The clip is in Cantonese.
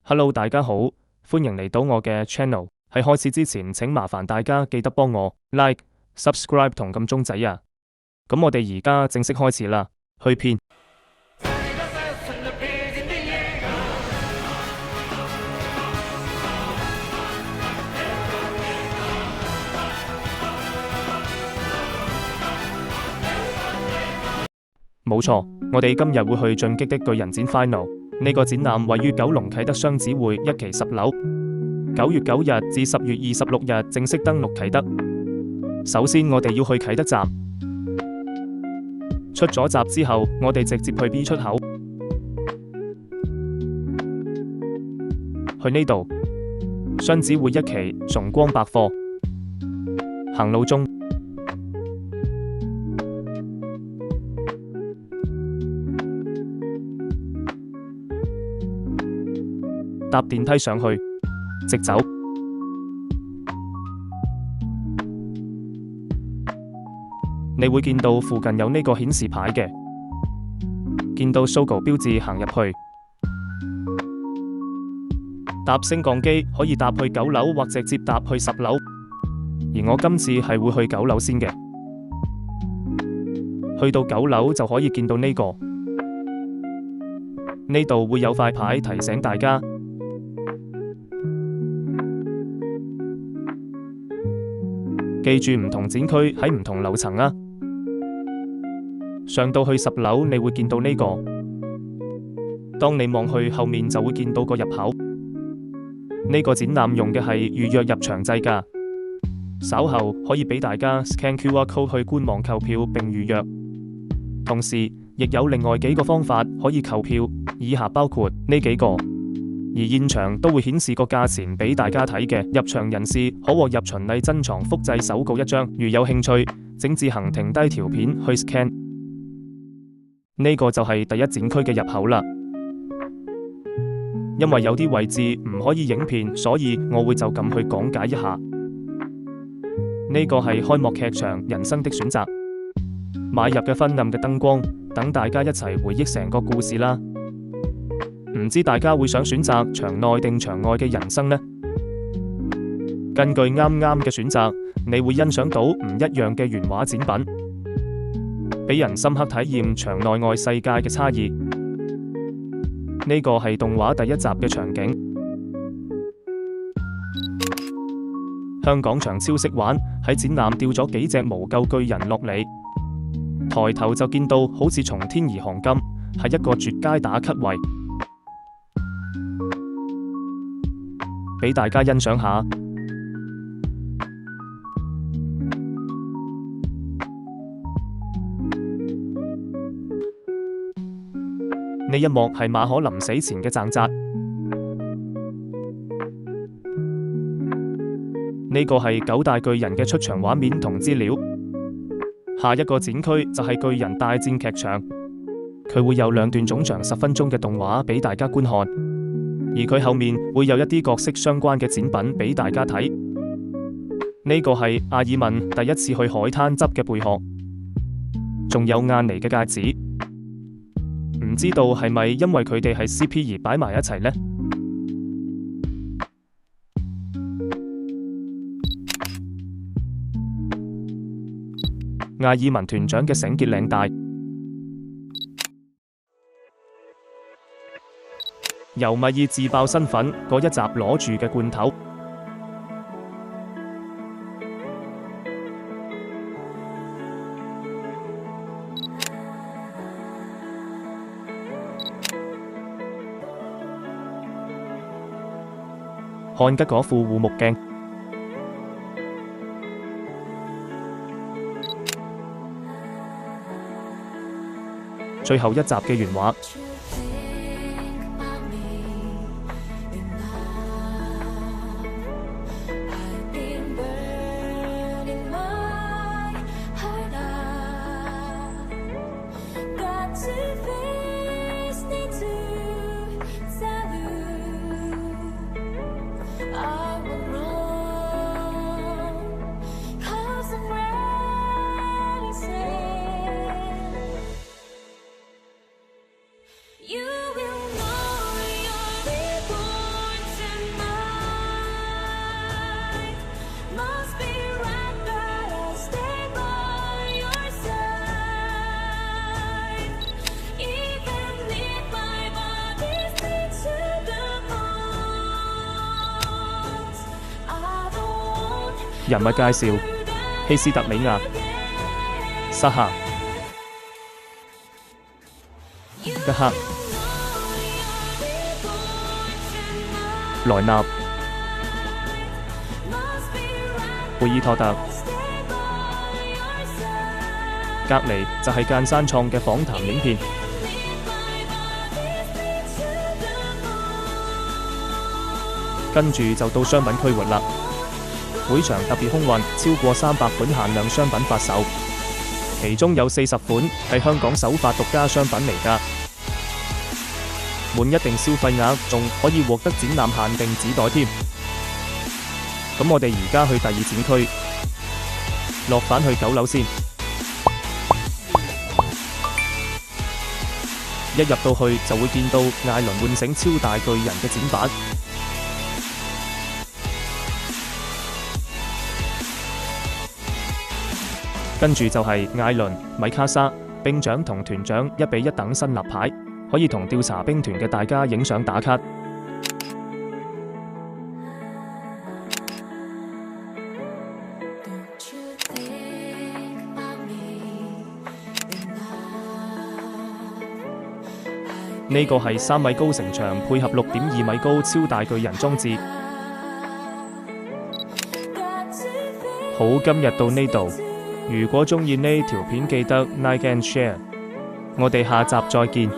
Hello，大家好，歡迎嚟到我嘅 channel。喺開始之前，請麻煩大家記得幫我 like、subscribe 同撳鐘仔啊。咁我哋而家正式開始啦，去片。冇錯，我哋今日會去進擊的巨人展 Final。呢個展覽位於九龍啟德雙子匯1期10樓，9月9日至10月26日正式登陸啟德。首先我哋要去啟德站，出咗閘之後，我哋直接去 B 出口，去呢度雙子匯1期崇光百貨，行路中。搭電梯上去，直走。你會見到附近有呢個顯示牌嘅，見到 Sogo 標誌行入去。搭升降機可以搭去9樓或直接搭去10樓，而我今次係會去9樓先嘅。去到9樓就可以見到呢個，呢度會有塊牌提醒大家。記住唔同展區喺唔同樓層啊！上到去10樓，你會見到呢個。當你望去後面，就會見到個入口。呢個展覽用嘅係預約入場制㗎，稍後可以俾大家 scan QR code 去官網購票並預約。同時，亦有另外幾個方法可以購票，以下包括呢幾個。而現場都會顯示個價錢俾大家睇嘅，入場人士可獲入循例珍藏複製手稿1張，如有興趣，請自行停低條片去 scan。呢個就係第一展區嘅入口啦。因為有啲位置唔可以影片，所以我會就咁去講解一下。呢個係開幕劇場《人生的選擇》，買入嘅昏暗嘅燈光，等大家一齊回憶成個故事啦。唔知大家會想選擇場內定場外嘅人生呢？根據啱啱嘅選擇，你會欣賞到唔一樣嘅原畫展品，俾人深刻體驗場內外世界嘅差異。呢個係動畫第1集嘅場景。香港場超識玩，喺展覽掉咗幾隻無救巨人落嚟，抬頭就見到好似從天而降金，係一個絕佳打卡位。俾大家欣賞下，呢一幕係馬可臨死前嘅掙扎。呢個係9大巨人嘅出場畫面同資料。下一個展區就係巨人大戰劇場，佢會有2段總長10分鐘嘅動畫俾大家觀看。而佢後面會有一啲角色相關嘅展品俾大家睇。呢個係阿爾文第一次去海灘執嘅貝殼，仲有亞尼嘅戒指。唔知道係咪因為佢哋係 CP 而擺埋一齊呢？阿爾文團長嘅繩結領帶。由米爾自爆身份嗰一集攞住嘅罐頭，漢吉嗰副護目鏡，最後一集嘅原畫。人物介紹：希斯特里亞、沙夏、吉克、萊納、貝爾托特。隔離就係間山創嘅訪談影片。跟住就到商品區域啦，會場特別空運，超過300款限量商品發售，其中有40款係香港首發獨家商品嚟㗎。滿一定消費額仲可以獲得展覽限定紙袋添。咁我哋而家去第2展區，落返去9樓先。一入到去就會見到艾倫喚醒超大巨人嘅展板。跟住就係艾倫、米卡莎、兵長同團長1比1等新立牌，可以同調查兵團嘅大家影相打卡。呢個係3米高城牆配合6.2米高超大巨人裝置。好，今日到呢度。如果鍾意呢條片，記得 like and share。我哋下集再見。